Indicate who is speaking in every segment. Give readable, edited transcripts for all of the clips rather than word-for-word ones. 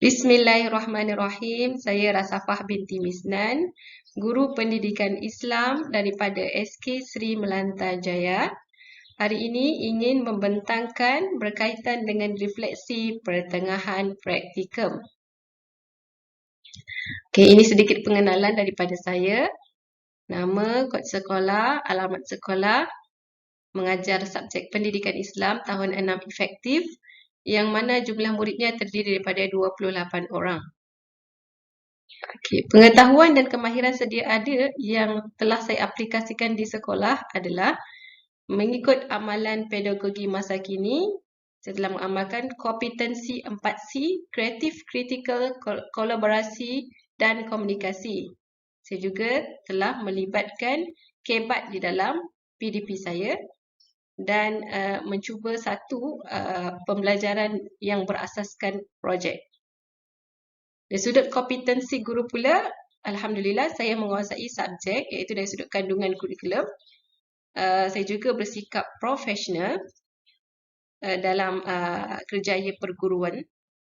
Speaker 1: Bismillahirrahmanirrahim. Saya Rasafah binti Misnan, Guru Pendidikan Islam daripada SK Sri Melanta Jaya. Hari ini ingin membentangkan berkaitan dengan refleksi pertengahan praktikum. Okey, ini sedikit pengenalan daripada saya. Nama, kod sekolah, alamat sekolah, mengajar subjek pendidikan Islam tahun 6 efektif, yang mana jumlah muridnya terdiri daripada 28 orang. Okey, pengetahuan dan kemahiran sedia ada yang telah saya aplikasikan di sekolah adalah mengikut amalan pedagogi masa kini. Saya telah mengamalkan kompetensi 4C, kreatif, kritikal, kolaborasi dan komunikasi. Saya juga telah melibatkan KEBAT di dalam PDP saya dan mencuba satu pembelajaran yang berasaskan projek. Dari sudut kompetensi guru pula, alhamdulillah saya menguasai subjek iaitu dari sudut kandungan kurikulum. Saya juga bersikap profesional dalam kerjaya perguruan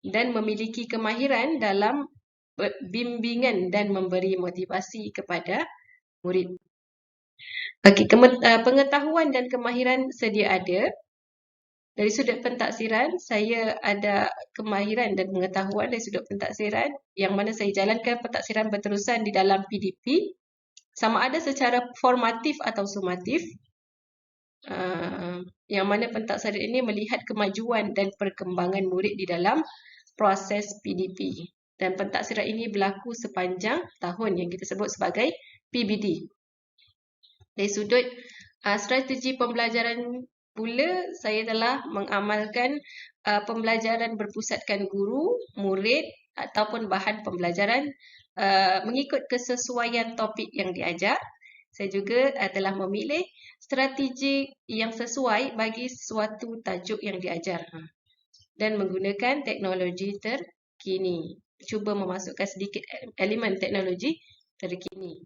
Speaker 1: dan memiliki kemahiran dalam bimbingan dan memberi motivasi kepada murid. Okey, pengetahuan dan kemahiran sedia ada. Dari sudut pentaksiran, saya ada kemahiran dan pengetahuan dari sudut pentaksiran yang mana saya jalankan pentaksiran berterusan di dalam PDP sama ada secara formatif atau sumatif. Yang mana pentaksiran ini melihat kemajuan dan perkembangan murid di dalam proses PDP. Dan pentaksiran ini berlaku sepanjang tahun yang kita sebut sebagai PBD. Dari sudut strategi pembelajaran pula, saya telah mengamalkan pembelajaran berpusatkan guru, murid ataupun bahan pembelajaran mengikut kesesuaian topik yang diajar. Saya juga telah memilih strategi yang sesuai bagi suatu tajuk yang diajar dan menggunakan teknologi terkini. Cuba memasukkan sedikit elemen teknologi terkini.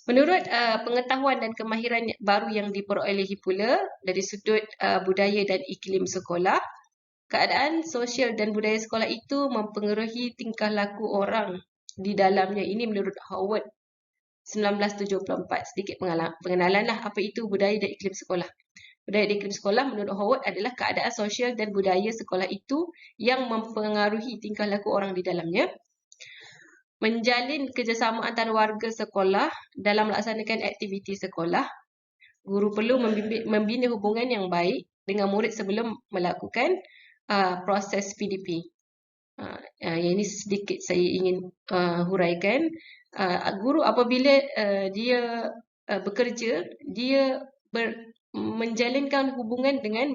Speaker 1: Menurut pengetahuan dan kemahiran baru yang diperolehi pula dari sudut budaya dan iklim sekolah, keadaan sosial dan budaya sekolah itu mempengaruhi tingkah laku orang di dalamnya. Ini menurut Howard 1974. Sedikit pengenalan lah apa itu budaya dan iklim sekolah. Budaya dan iklim sekolah menurut Howard adalah keadaan sosial dan budaya sekolah itu yang mempengaruhi tingkah laku orang di dalamnya. Menjalin kerjasama antara warga sekolah dalam melaksanakan aktiviti sekolah. Guru perlu membina hubungan yang baik dengan murid sebelum melakukan proses PDP. Yang ini sedikit saya ingin huraikan. Guru apabila dia bekerja, dia menjalinkan hubungan dengan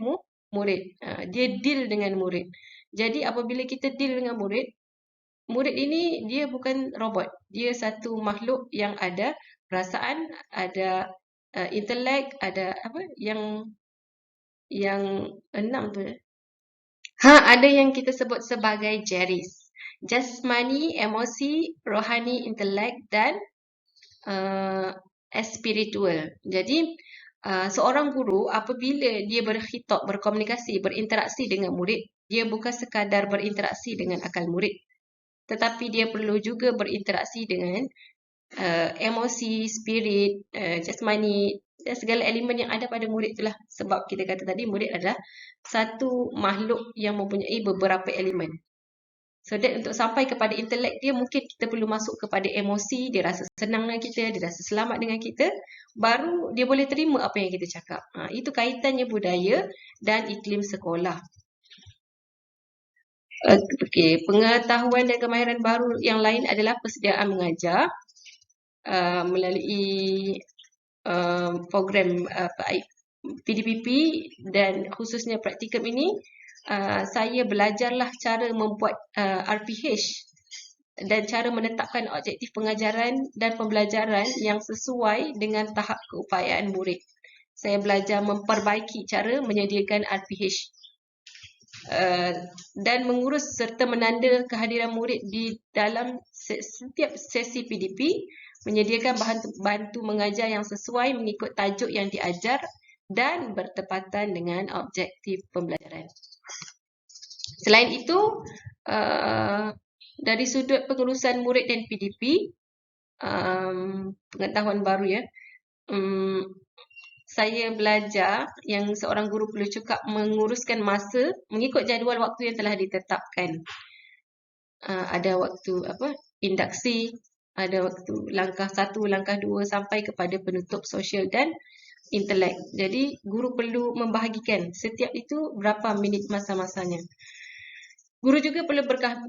Speaker 1: murid. Dia deal dengan murid. Jadi apabila kita deal dengan murid, murid ini dia bukan robot. Dia satu makhluk yang ada perasaan, ada intelek, ada apa yang 6 tu. Ada yang kita sebut sebagai JERIS. Jasmani, emosi, rohani, intelek dan spiritual. Jadi seorang guru apabila dia berkhitab, berkomunikasi, berinteraksi dengan murid, dia bukan sekadar berinteraksi dengan akal murid, tetapi dia perlu juga berinteraksi dengan emosi, spirit, jasmani dan segala elemen yang ada pada murid itulah. Sebab kita kata tadi murid adalah satu makhluk yang mempunyai beberapa elemen. So that untuk sampai kepada intelek dia, mungkin kita perlu masuk kepada emosi, dia rasa senang dengan kita, dia rasa selamat dengan kita, baru dia boleh terima apa yang kita cakap. Itu kaitannya budaya dan iklim sekolah. Okey, pengetahuan dan kemahiran baru yang lain adalah persediaan mengajar melalui program PDPP dan khususnya praktikum ini. Saya belajarlah cara membuat RPH dan cara menetapkan objektif pengajaran dan pembelajaran yang sesuai dengan tahap keupayaan murid. Saya belajar memperbaiki cara menyediakan RPH dan mengurus serta menanda kehadiran murid di dalam setiap sesi PDP, menyediakan bahan bantu mengajar yang sesuai mengikut tajuk yang diajar dan bertepatan dengan objektif pembelajaran. Selain itu, dari sudut pengurusan murid dan PDP, pengetahuan baru ya. Saya belajar yang seorang guru perlu cekap menguruskan masa mengikut jadual waktu yang telah ditetapkan. Ada waktu induksi, ada waktu langkah 1, langkah 2 sampai kepada penutup sosial dan intelek. Jadi guru perlu membahagikan setiap itu berapa minit masa-masanya. Guru juga perlu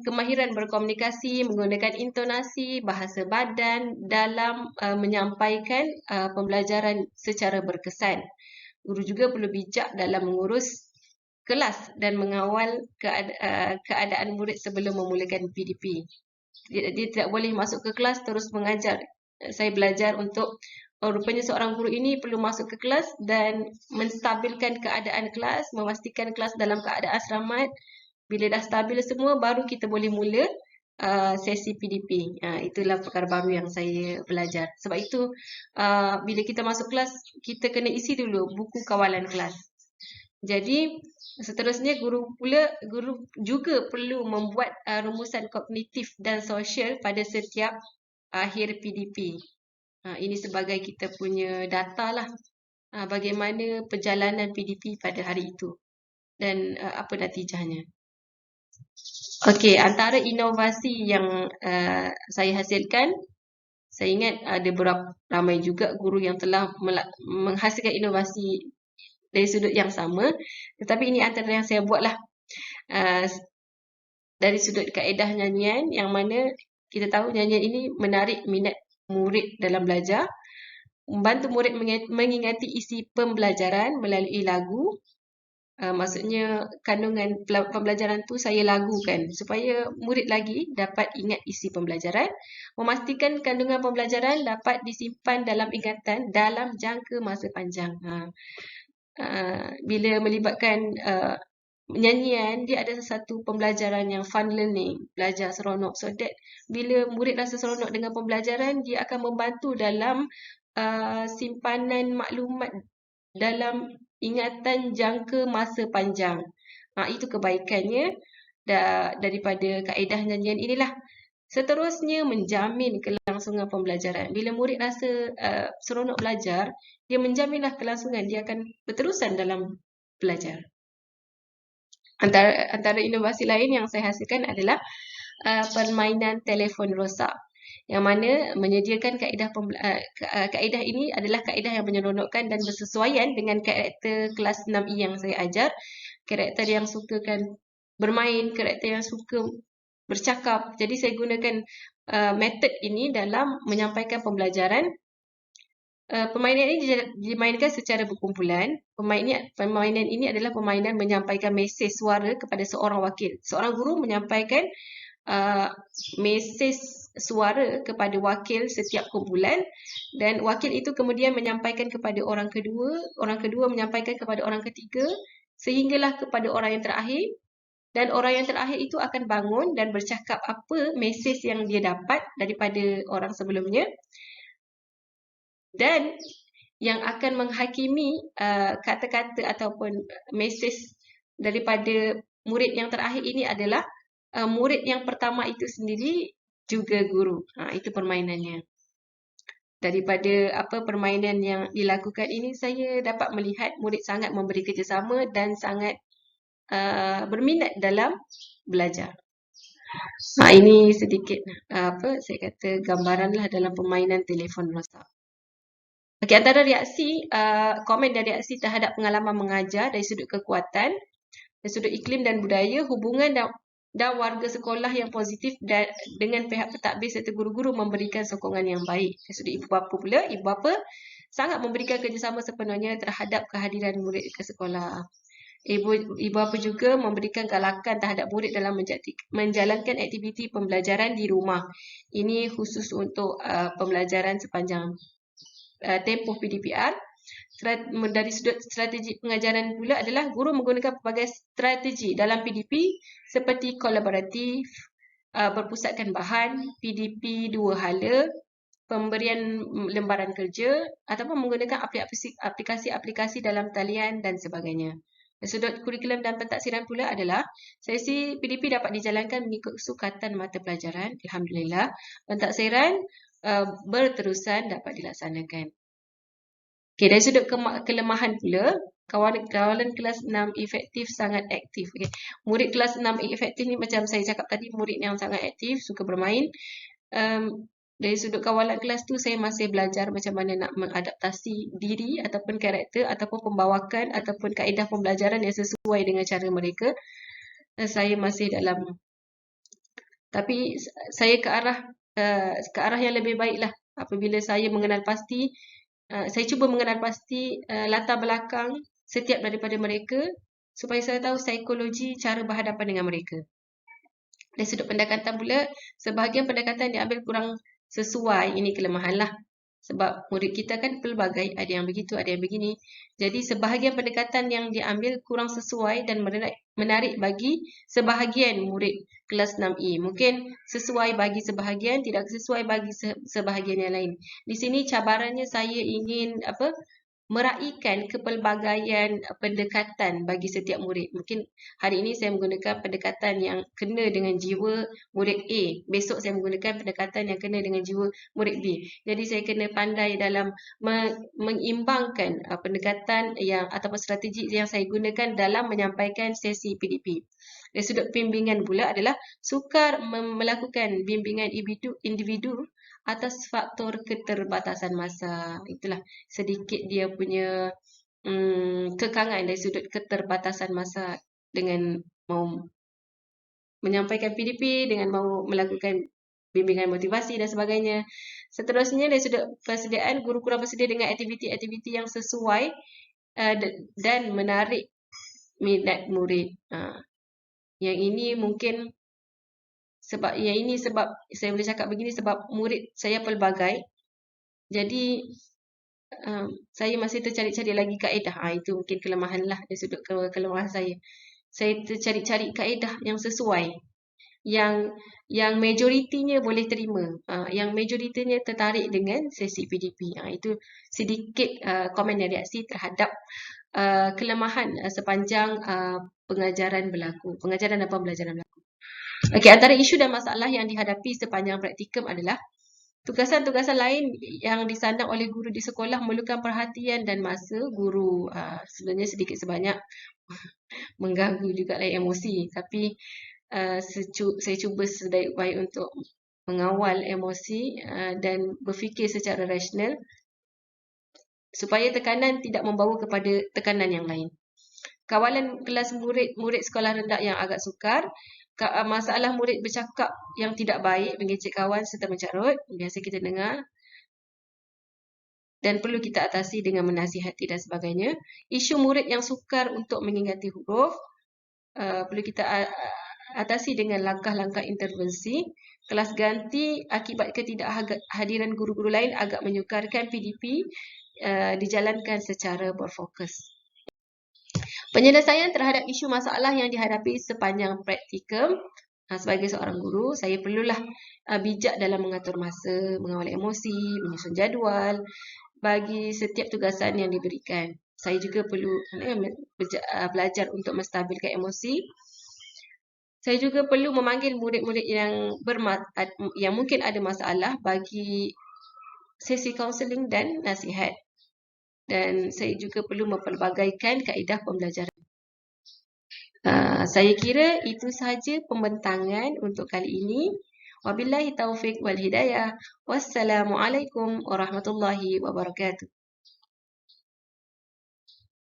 Speaker 1: kemahiran berkomunikasi, menggunakan intonasi, bahasa badan dalam menyampaikan pembelajaran secara berkesan. Guru juga perlu bijak dalam mengurus kelas dan mengawal keadaan murid sebelum memulakan PDP. Dia tidak boleh masuk ke kelas terus mengajar. Saya belajar untuk rupanya seorang guru ini perlu masuk ke kelas dan menstabilkan keadaan kelas, memastikan kelas dalam keadaan selamat. Bila dah stabil semua, baru kita boleh mula sesi PDP. Itulah perkara baru yang saya belajar. Sebab itu, bila kita masuk kelas, kita kena isi dulu buku kawalan kelas. Jadi, seterusnya guru juga perlu membuat rumusan kognitif dan sosial pada setiap akhir PDP. Ini sebagai kita punya data lah. Bagaimana perjalanan PDP pada hari itu dan apa natijahnya. Okey, antara inovasi yang saya hasilkan, saya ingat ada ramai juga guru yang telah menghasilkan inovasi dari sudut yang sama. Tetapi ini antara yang saya buatlah dari sudut kaedah nyanyian, yang mana kita tahu nyanyian ini menarik minat murid dalam belajar, membantu murid mengingati isi pembelajaran melalui lagu. Maksudnya kandungan pembelajaran tu saya lagukan supaya murid lagi dapat ingat isi pembelajaran, memastikan kandungan pembelajaran dapat disimpan dalam ingatan dalam jangka masa panjang. Bila melibatkan nyanyian, dia ada satu pembelajaran yang fun learning, belajar seronok. So that bila murid rasa seronok dengan pembelajaran, dia akan membantu dalam simpanan maklumat dalam ingatan jangka masa panjang. Itu kebaikannya daripada kaedah nyanyian inilah. Seterusnya, menjamin kelangsungan pembelajaran. Bila murid rasa seronok belajar, dia menjaminlah kelangsungan. Dia akan berterusan dalam belajar. Antara inovasi lain yang saya hasilkan adalah permainan telefon rosak, yang mana menyediakan kaedah ini adalah kaedah yang menyeronokkan dan bersesuaian dengan karakter kelas 6E yang saya ajar. Karakter yang sukakan bermain, karakter yang suka bercakap. Jadi saya gunakan metod ini dalam menyampaikan pembelajaran. Permainan ini dimainkan secara berkumpulan. Permainan ini adalah permainan menyampaikan mesej suara kepada seorang wakil. Seorang guru menyampaikan mesej suara kepada wakil setiap kumpulan, dan wakil itu kemudian menyampaikan kepada orang kedua menyampaikan kepada orang ketiga, sehinggalah kepada orang yang terakhir, dan orang yang terakhir itu akan bangun dan bercakap apa mesej yang dia dapat daripada orang sebelumnya, dan yang akan menghakimi kata-kata ataupun mesej daripada murid yang terakhir ini adalah murid yang pertama itu sendiri juga guru. Itu permainannya. Daripada permainan yang dilakukan ini, saya dapat melihat murid sangat memberi kerjasama dan sangat berminat dalam belajar. Ini sedikit saya kata gambaran lah dalam permainan telefon rosak. Okey, antara komen dan reaksi terhadap pengalaman mengajar dari sudut kekuatan, dari sudut iklim dan budaya, hubungan dan warga sekolah yang positif dengan pihak pentadbir serta guru-guru memberikan sokongan yang baik. Dari sudut ibu bapa pula, ibu bapa sangat memberikan kerjasama sepenuhnya terhadap kehadiran murid ke sekolah. Ibu bapa juga memberikan galakan terhadap murid dalam menjalankan aktiviti pembelajaran di rumah. Ini khusus untuk pembelajaran sepanjang tempoh PDPR. Dari sudut strategi pengajaran pula adalah guru menggunakan pelbagai strategi dalam PDP seperti kolaboratif, berpusatkan bahan, PDP 2 hala, pemberian lembaran kerja, ataupun menggunakan aplikasi-aplikasi dalam talian dan sebagainya. Dari sudut kurikulum dan pentaksiran pula adalah sesi PDP dapat dijalankan mengikut sukatan mata pelajaran. Alhamdulillah. Pentaksiran berterusan dapat dilaksanakan. Okey, dari sudut kelemahan pula, kawalan kelas 6 efektif sangat aktif. Okay. Murid kelas 6 efektif ni macam saya cakap tadi, murid yang sangat aktif, suka bermain. Dari sudut kawalan kelas tu, saya masih belajar macam mana nak mengadaptasi diri ataupun karakter ataupun pembawakan ataupun kaedah pembelajaran yang sesuai dengan cara mereka. Saya masih dalam, tapi saya ke arah yang lebih baiklah apabila saya mengenal pasti. Saya cuba mengenal pasti latar belakang setiap daripada mereka supaya saya tahu psikologi cara berhadapan dengan mereka. Dari sudut pendekatan pula, sebahagian pendekatan diambil kurang sesuai. Ini kelemahan lah. Sebab murid kita kan pelbagai, ada yang begitu, ada yang begini. Jadi sebahagian pendekatan yang diambil kurang sesuai dan menarik bagi sebahagian murid kelas 6E. Mungkin sesuai bagi sebahagian, tidak sesuai bagi sebahagian yang lain. Di sini cabarannya saya ingin meraihkan kepelbagaian pendekatan bagi setiap murid. Mungkin hari ini saya menggunakan pendekatan yang kena dengan jiwa murid A. Besok saya menggunakan pendekatan yang kena dengan jiwa murid B. Jadi saya kena pandai dalam mengimbangkan pendekatan yang ataupun strategi yang saya gunakan dalam menyampaikan sesi PDP. Dari sudut bimbingan pula adalah sukar melakukan bimbingan individu atas faktor keterbatasan masa. Itulah sedikit dia punya kekangan dari sudut keterbatasan masa dengan mau menyampaikan PDP, dengan mau melakukan bimbingan motivasi dan sebagainya. Seterusnya dari sudut persediaan, guru kurang bersedia dengan aktiviti-aktiviti yang sesuai dan menarik minat murid. Yang ini mungkin sebab saya boleh cakap begini sebab murid saya pelbagai. Jadi saya masih tercari-cari lagi kaedah. Itu mungkin kelemahan lah dari sudut kelemahan saya. Saya tercari-cari kaedah yang sesuai. Yang majoritinya boleh terima. Yang majoritinya tertarik dengan sesi PDP. Itu sedikit komen dan reaksi terhadap kelemahan sepanjang pengajaran dan pembelajaran berlaku. Okey, antara isu dan masalah yang dihadapi sepanjang praktikum adalah tugasan-tugasan lain yang disandang oleh guru di sekolah memerlukan perhatian dan masa guru. Sebenarnya sedikit sebanyak mengganggu juga emosi. Tapi saya cuba sebaik baik untuk mengawal emosi dan berfikir secara rasional supaya tekanan tidak membawa kepada tekanan yang lain. Kawalan kelas murid sekolah rendah yang agak sukar, masalah murid bercakap yang tidak baik, mengecek kawan serta mencarut, biasa kita dengar dan perlu kita atasi dengan menasihati dan sebagainya. Isu murid yang sukar untuk mengingati huruf, perlu kita atasi dengan langkah-langkah intervensi. Kelas ganti akibat ketidakhadiran guru-guru lain agak menyukarkan PDP dijalankan secara berfokus. Penyelesaian terhadap isu masalah yang dihadapi sepanjang praktikum. Sebagai seorang guru, saya perlulah bijak dalam mengatur masa, mengawal emosi, menyusun jadual bagi setiap tugasan yang diberikan. Saya juga perlu belajar untuk menstabilkan emosi. Saya juga perlu memanggil murid-murid yang mungkin ada masalah bagi sesi kaunseling dan nasihat. Dan saya juga perlu mempelbagaikan kaedah pembelajaran. Saya kira itu sahaja pembentangan untuk kali ini. Wabillahi taufiq wal hidayah. Wassalamualaikum warahmatullahi wabarakatuh.